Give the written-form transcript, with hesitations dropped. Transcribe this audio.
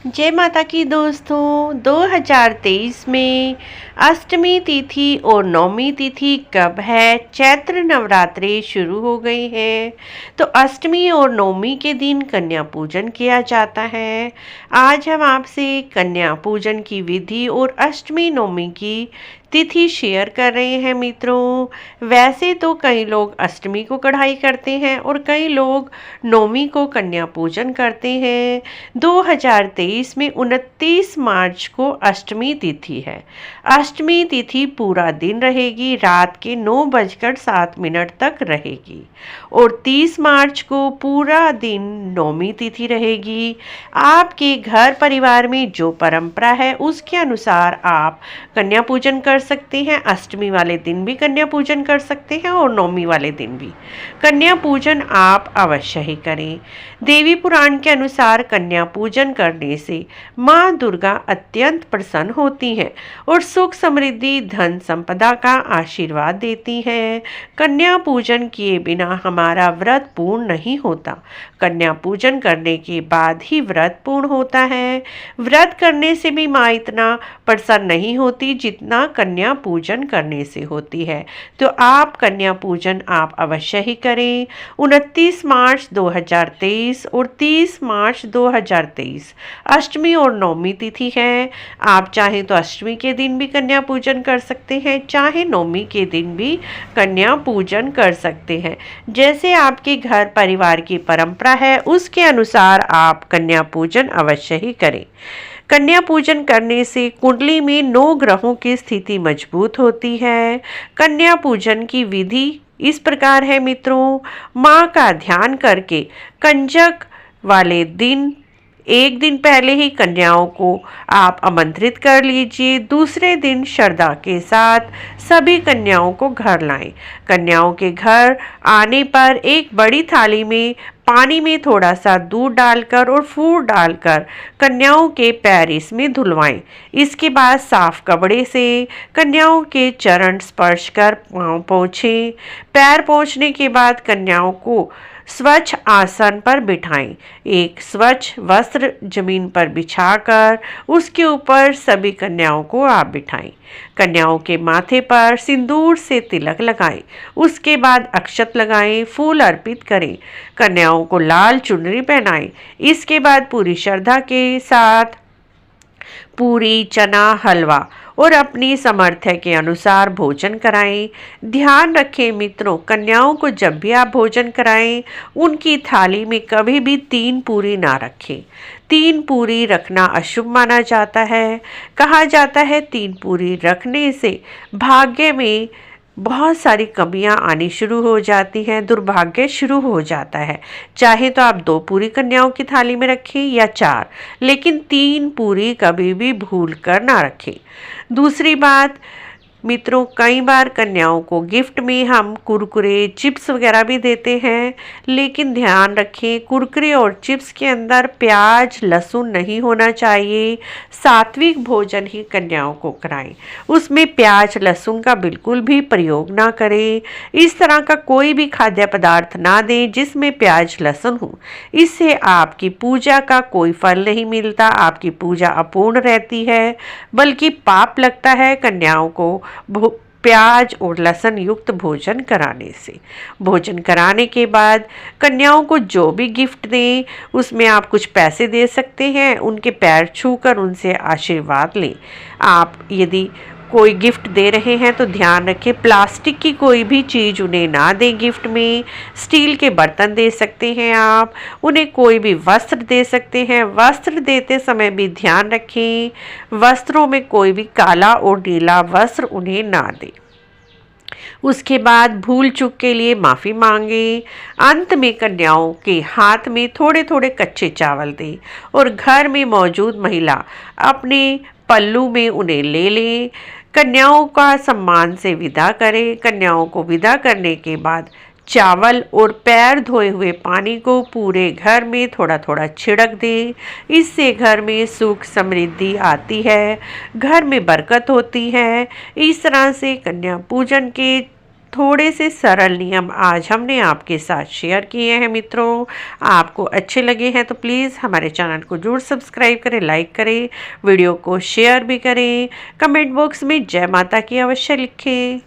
जय माता की दोस्तों। 2023 में अष्टमी तिथि और नवमी तिथि कब है? चैत्र नवरात्रि शुरू हो गई है, तो अष्टमी और नवमी के दिन कन्या पूजन किया जाता है। आज हम आपसे कन्या पूजन की विधि और अष्टमी नवमी की तिथि शेयर कर रहे हैं मित्रों। वैसे तो कई लोग अष्टमी को कढ़ाई करते हैं और कई लोग नवमी को कन्या पूजन करते हैं। 2023 में 29 मार्च को अष्टमी तिथि है। अष्टमी तिथि पूरा दिन रहेगी, रात के 9:07 तक रहेगी और 30 मार्च को पूरा दिन नवमी तिथि रहेगी। आपके घर परिवार में जो परंपरा है उसके अनुसार आप कन्या पूजन कर सकते हैं। अष्टमी वाले दिन भी कन्या पूजन कर सकते हैं और नवमी वाले दिन भी कन्या पूजन आप अवश्य ही करें। देवी पुराण के अनुसार कन्या पूजन करने से माँ दुर्गा अत्यंत प्रसन्न होती हैं और सुख समृद्धि धन संपदा का आशीर्वाद देती हैं। कन्या पूजन किए बिना हमारा व्रत पूर्ण नहीं होता। कन्या पूजन करने के बाद ही व्रत पूर्ण होता है। व्रत करने से भी माँ इतना प्रसन्न नहीं होती जितना कन्या पूजन करने से होती है। तो आप कन्या पूजन आप अवश्य ही करें। 29 मार्च 2023 और 30 मार्च 2023 अष्टमी और नवमी तिथि है। आप चाहें तो अष्टमी के दिन भी कन्या पूजन कर सकते हैं, चाहे नवमी के दिन भी कन्या पूजन कर सकते हैं। जैसे आपके घर परिवार की परंपरा है उसके अनुसार आप कन्या पूजन अवश्य ही करें। कन्या पूजन करने से कुंडली में 9 ग्रहों की स्थिति मजबूत होती है। कन्या पूजन की विधि इस प्रकार है मित्रों। माँ का ध्यान करके कंजक वाले दिन एक दिन पहले ही कन्याओं को आप आमंत्रित कर लीजिए। दूसरे दिन श्रद्धा के साथ सभी कन्याओं को घर लाएं। कन्याओं के घर आने पर एक बड़ी थाली में पानी में थोड़ा सा दूध डालकर और फूल डालकर कन्याओं के पैर इसमें धुलवाएं। इसके बाद साफ कपड़े से कन्याओं के चरण स्पर्श कर पाँव पोंछें। पैर पोंछने के बाद कन्याओं को स्वच्छ आसन पर बिठाएं। एक स्वच्छ वस्त्र जमीन पर बिछाकर उसके ऊपर सभी कन्याओं को आप बिठाएं। कन्याओं के माथे पर सिंदूर से तिलक लगाएं। उसके बाद अक्षत लगाएं, फूल अर्पित करें। कन्याओं को लाल चुनरी पहनाएं। इसके बाद पूरी श्रद्धा के साथ पूरी, चना, हलवा और अपनी सामर्थ्य के अनुसार भोजन कराएं। ध्यान रखें मित्रों, कन्याओं को जब भी आप भोजन कराएं उनकी थाली में कभी भी 3 पूरी ना रखें। 3 पूरी रखना अशुभ माना जाता है। कहा जाता है 3 पूरी रखने से भाग्य में बहुत सारी कमियां आनी शुरू हो जाती हैं, दुर्भाग्य शुरू हो जाता है। चाहे तो आप 2 पूरी कन्याओं की थाली में रखें या 4, लेकिन 3 पूरी कभी भी भूल कर ना रखें। दूसरी बात मित्रों, कई बार कन्याओं को गिफ्ट में हम कुरकुरे, चिप्स वगैरह भी देते हैं, लेकिन ध्यान रखें कुरकुरे और चिप्स के अंदर प्याज लहसुन नहीं होना चाहिए। सात्विक भोजन ही कन्याओं को कराएं, उसमें प्याज लहसुन का बिल्कुल भी प्रयोग ना करें। इस तरह का कोई भी खाद्य पदार्थ ना दें जिसमें प्याज लहसुन हो। इससे आपकी पूजा का कोई फल नहीं मिलता, आपकी पूजा अपूर्ण रहती है, बल्कि पाप लगता है कन्याओं को प्याज और लहसुन युक्त भोजन कराने से। भोजन कराने के बाद कन्याओं को जो भी गिफ्ट दें उसमें आप कुछ पैसे दे सकते हैं, उनके पैर छूकर उनसे आशीर्वाद लें। आप यदि कोई गिफ्ट दे रहे हैं तो ध्यान रखें प्लास्टिक की कोई भी चीज़ उन्हें ना दें गिफ्ट में। स्टील के बर्तन दे सकते हैं, आप उन्हें कोई भी वस्त्र दे सकते हैं। वस्त्र देते समय भी ध्यान रखें वस्त्रों में कोई भी काला और नीला वस्त्र उन्हें ना दें। उसके बाद भूल चूक के लिए माफ़ी मांगे। अंत में कन्याओं के हाथ में थोड़े थोड़े कच्चे चावल दें और घर में मौजूद महिला अपने पल्लू में उन्हें ले लें। कन्याओं का सम्मान से विदा करें। कन्याओं को विदा करने के बाद चावल और पैर धोए हुए पानी को पूरे घर में थोड़ा थोड़ा छिड़क दें। इससे घर में सुख समृद्धि आती है, घर में बरकत होती है। इस तरह से कन्या पूजन के थोड़े से सरल नियम आज हमने आपके साथ शेयर किए हैं मित्रों। आपको अच्छे लगे हैं तो प्लीज़ हमारे चैनल को जरूर सब्सक्राइब करें, लाइक करें, वीडियो को शेयर भी करें, कमेंट बॉक्स में जय माता की अवश्य लिखें।